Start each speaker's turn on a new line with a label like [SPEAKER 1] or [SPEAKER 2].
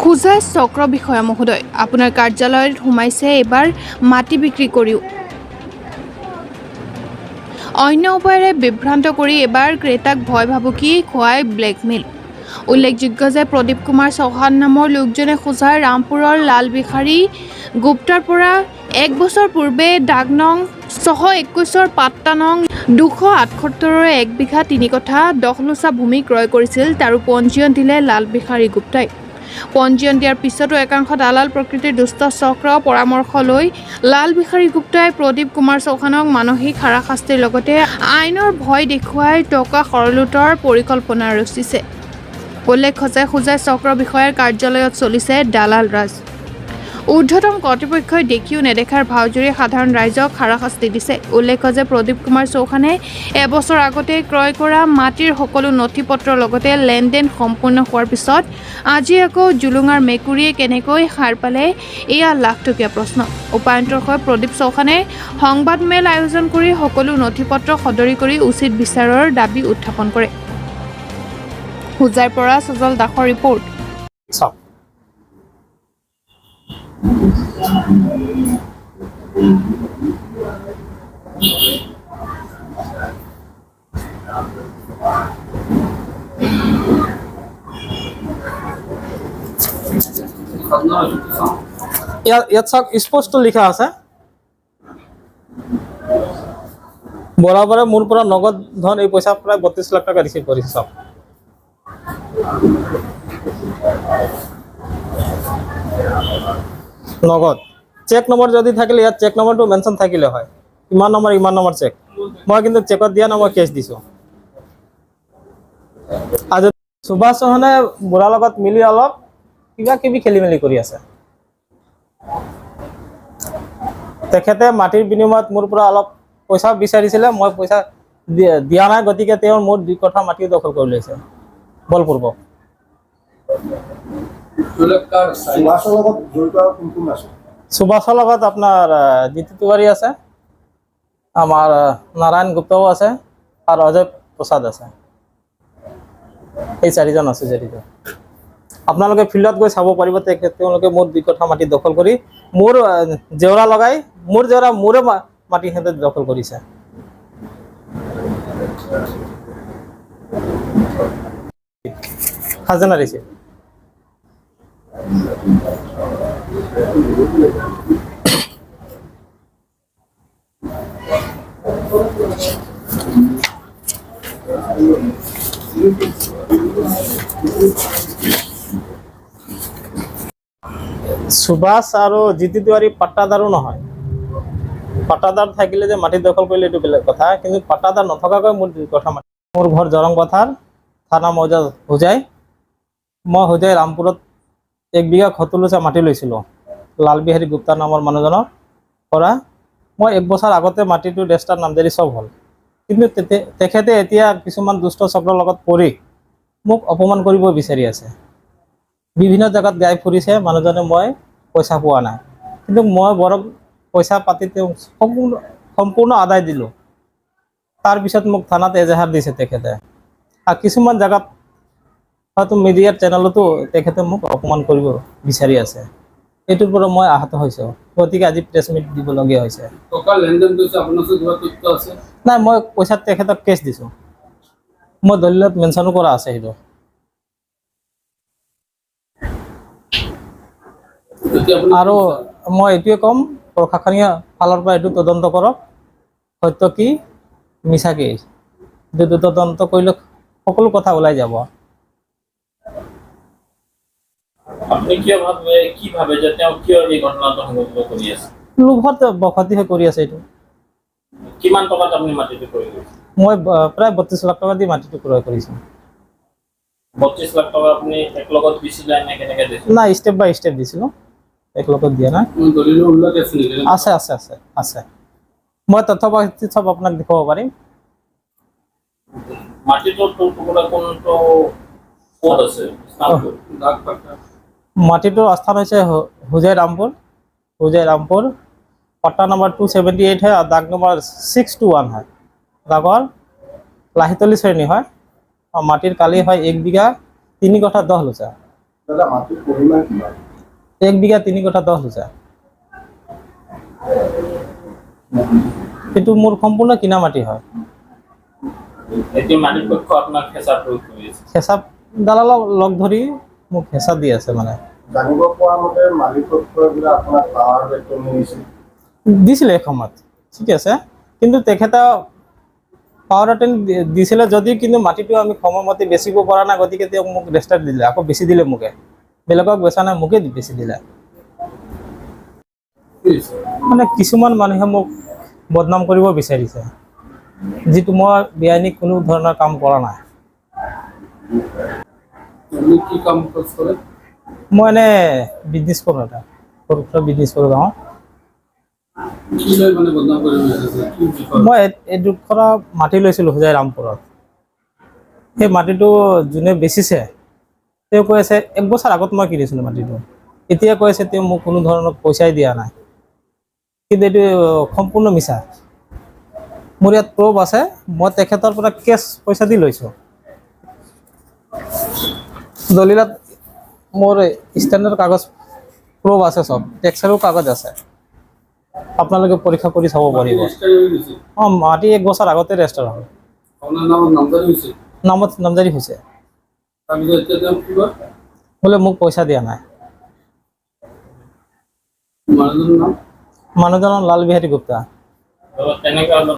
[SPEAKER 1] খোজাই চক্ৰ বিষয়া মহোদয়, আপোনাৰ কাৰ্যালয়ত সোমাইছে এবাৰ মাটি বিক্ৰী কৰিও অন্য উপায়েৰে বিভ্ৰান্ত কৰি এবাৰ ক্ৰেতাক ভয় ভাবুকি খুৱাই ব্লেকমেইল। উল্লেখযোগ্য যে প্ৰদীপ কুমাৰ চৌহান নামৰ লোকজনে খোজাই ৰামপুৰৰ লালবিহাৰী গুপ্তাৰ পৰা 1 বছৰ পূৰ্বে দাগ নং 621 পাট্টা নং 278 1 বিঘা 3 কঠা 10 লোচা ভূমি ক্ৰয় কৰিছিল। তাৰো পঞ্জীয়ন দিলে লালবিহাৰী গুপ্তাই। পঞ্জীয়ন দিয়াৰ পিছতো একাংশ দালাল প্ৰকৃতিৰ দুষ্ট চক্ৰ পৰামৰ্শ লৈ লালবিহাৰী গুপ্তাই প্ৰদীপ কুমাৰ চৌহানক মানসিক হাৰাশাস্তিৰ লগতে আইনৰ ভয় দেখুৱাই টকা সৰলোটৰ পৰিকল্পনা ৰচিছে। উল্লেখ্য যে খোজাই চক্ৰ বিষয়াৰ কাৰ্যালয়ত চলিছে দালাল ৰাজ। ঊৰ্ধ্বতম কৰ্তৃপক্ষই দেখিও নেদেখাৰ ভাওজুৰি সাধাৰণ ৰাইজক হাৰাশাস্তি দিছে। উল্লেখ্য যে প্ৰদীপ কুমাৰ চৌহানে এবছৰ আগতে ক্ৰয় কৰা মাটিৰ সকলো নথি পত্ৰৰ লগতে লেনদেন সম্পূৰ্ণ হোৱাৰ পিছত আজি আকৌ জুলুঙাৰ মেকুৰীয়ে কেনেকৈ সাৰ পালে, এয়া লাখটকীয়া প্ৰশ্ন। উপায়ন্তৰ হৈ প্ৰদীপ চৌহানে সংবাদমেল আয়োজন কৰি সকলো নথি পত্ৰ সদৰি কৰি উচিত বিচাৰৰ দাবী উত্থাপন কৰে। খোজাইৰ পৰা সুজল দাসৰ ৰিপৰ্ট।
[SPEAKER 2] ইয়াত চাওক স্পষ্ট লিখা আছে, বৰাবৰে মোৰ পৰা নগদ ধন এই পইচা প্ৰায় 32 লাখ টকা ৰিচিভ কৰিছে। চাওক নগদ চেক নম্বৰ যদি থাকিলে ইয়াত চেক নম্বৰটো মেনশ্যন থাকিলে হয়, ইমান নম্বৰ চেক। মই কিন্তু চেকত দিয়া নাই, মই কেছ দিছোঁ। আজি সুভাষ চৌহানে বুঢ়াৰ লগত মিলি অলপ কিবা কিবি খেলি মেলি কৰি আছে। তেখেতে মাটিৰ বিনিময়ত মোৰ পৰা অলপ পইচা বিচাৰিছিলে, মই পইচা দিয়া নাই, গতিকে তেওঁ মোৰ 2 কঠা মাটি দখল কৰি লৈছে বলপূৰ্বক। সুভাষৰ লগত আপোনাৰ জিতু তিৱাৰী আছে, আমাৰ নাৰায়ণ গুপ্তাও আছে আৰু অজয় প্ৰসাদ আছে। এই 4জন আছে জড়িত। আপোনালোকে ফিল্ডত গৈ চাব পাৰিব, তেওঁলোকে মোৰ 2 কঠা মাটি দখল কৰি মোৰ জেওৰা লগাই মোৰে মাটি সিহঁতে দখল কৰিছে। খাজানা দিছে। সুভাষ আৰু জিতু তিৱাৰী পাট্টাদাৰো নহয়। পাট্টাদাৰ থাকিলে যে মাটি দখল কৰিলে এইটো বেলেগ কথা, কিন্তু পাট্টাদাৰ নথকাকৈ মোৰ 2 কঠা মাটি। মোৰ ঘৰ জৰং পথাৰ, থানা মৌজা হোজাই। মই হোজাই ৰামপুৰত 1 বিঘা 70 লোচা মাটি লৈছিলোঁ লালবিহাৰী গুপ্তা নামৰ মানুহজনৰ পৰা। মই 1 বছৰ আগতে মাটিটো ৰেজিষ্টাৰ নামজাৰি চব হ'ল, কিন্তু তেখেতে এতিয়া কিছুমান দুষ্ট চক্ৰৰ লগত পৰি মোক অপমান কৰিব বিচাৰি আছে। বিভিন্ন জেগাত গাই ফুৰিছে মানুহজনে, মই পইচা পোৱা নাই, কিন্তু মই বৰং পইচা পাতি তেওঁ সম্পূৰ্ণ আদায় দিলোঁ। তাৰপিছত মোক থানাত এজাহাৰ দিছে তেখেতে। আৰু কিছুমান জেগাত হয়তো মিডিয়াৰ চেনেলতো তেখেতে মোক অপমান কৰিব বিচাৰি আছে। এইটোৰ পৰা মই আহত হৈছোঁ, গতিকে আজি প্ৰেছ মিট দিবলগীয়া হৈছে। নাই, মই পইচা তেখেতক কেছ দিছোঁ, মই দলিলত মেনশ্যনো কৰা আছে সেইটো। আৰু মই এইটোৱে ক'ম, প্ৰশাসনীয় ফালৰ পৰা এইটো তদন্ত কৰক, সত্য কি মিছা কি, যদি তদন্ত কৰিলে সকলো কথা ওলাই যাব।
[SPEAKER 3] আপনি কি ভাবে যে তেওঁ কিয় এই ঘটনাটো সংঘটিত কৰি আছে?
[SPEAKER 2] লোভত বসতি হৈ কৰি আছে। এইটো
[SPEAKER 3] কিমান টকাত আপুনি মাটিটো ক্ৰয় কৰিছে?
[SPEAKER 2] মই প্ৰায় 32 লাখ টকা দি মাটিটো ক্ৰয় কৰিছোঁ।
[SPEAKER 3] 32 লাখ টকা আপুনি এক লগত দিছিলে নে কেনেকৈ দিছিলে?
[SPEAKER 2] নাই, ষ্টেপ বাই ষ্টেপ দিছিলোঁ, এক লগত দিয়া নাই। আছে আছে আছে আছে মই তথ্য পাতি চব আপোনাক দেখুৱাব পাৰিম।
[SPEAKER 3] মাটিটোৰ টুকুৰা কোনটো ক'ত আছে?
[SPEAKER 2] মাটিটোৰ স্থান হৈছে হোজাই ৰামপুৰ, पट्टा नंबर 278 है और दाग नंबर 621 है। दागर लाहितली श्रेणी है और माटिर काली है 1 बिघा 3 कठा 10 लोचा।
[SPEAKER 4] দাদা মাটিৰ পৰিমাণ কিমান?
[SPEAKER 2] 1 বিঘা 3 কঠা 10 হাজাৰ। এইটো মোৰ সম্পূৰ্ণ কিনা মাটি হয়।
[SPEAKER 3] এতিয়া মালিক পক্ষ আপোনাক হেঁচা প্ৰয়োগ কৰি আছে।
[SPEAKER 2] হেঁচা দালালক লগ ধৰি মোক হেঁচা দি আছে মানে।
[SPEAKER 4] জানিব পৰা মতে মালিকপক্ষই বোলে আপোনাক পাৱাৰ বেতন দিছিল।
[SPEAKER 2] দিছিলে এসময়ত, ঠিক আছে, কিন্তু তেখেতে পাৱাৰ টেন দিছিলে যদিও কিন্তু মাটিটো আমি সময়মতে বেচিব পৰা নাই, গতিকে তেওঁ মোক ৰেষ্টাৰ্ট দিলে, আকৌ বেছি দিলে মোকে, বেলেগক বেচা নাই, মোকে বেছি দিলে। মানে কিছুমান মানুহে মোক বদনাম কৰিব বিচাৰিছে, যিটো মই বেআইনী কোনো ধৰণৰ কাম কৰা নাই।
[SPEAKER 3] আপুনি কি কাম কৰে?
[SPEAKER 2] মই এনে বিজনেছ কৰোঁ, এটা সৰু সুৰা বিজনেছ কৰোঁ গাঁৱত।
[SPEAKER 3] কি লৈ মানে বদনাম কৰিব বিচাৰিছে? কি বিষয়?
[SPEAKER 2] মই এডোখৰ মাটি লৈছিলোঁ হোজাই ৰামপুৰত। সেই মাটিটো যোনে বেচিছে তেওঁ কৈ আছে 1 বছৰ আগত মই কিনিছিলোঁ মাটিটো, এতিয়া কৈ আছে তেওঁ মোক কোনো ধৰণৰ পইচাই দিয়া নাই, কিন্তু এইটো সম্পূৰ্ণ মিছা। মোৰ ইয়াত প্ৰুফ আছে, মই তেখেতৰ পৰা কেছ পইচা দি লৈছোঁ। দলিলত মোৰ ষ্টেণ্ডাৰ্ড কাগজ প্ৰুফ আছে, চব টেক্সৰো কাগজ আছে, আপোনালোকে পৰীক্ষা কৰি চাব পাৰিব। অঁ, মাটি 1 বছৰ আগতে ৰেজিষ্টাৰ হ'ল,
[SPEAKER 3] আপোনাৰ নামত নামজাৰি হৈছে।
[SPEAKER 2] নামত নামজাৰি হৈছে,
[SPEAKER 3] তাৰপিছত এতিয়া তেওঁ কি কয়?
[SPEAKER 2] বোলে মোক পইচা দিয়া নাই।
[SPEAKER 3] মানুহজনৰ নাম?
[SPEAKER 2] মানুহজনৰ লাল বিহাৰী গুপ্তা।
[SPEAKER 3] তেনেকুৱা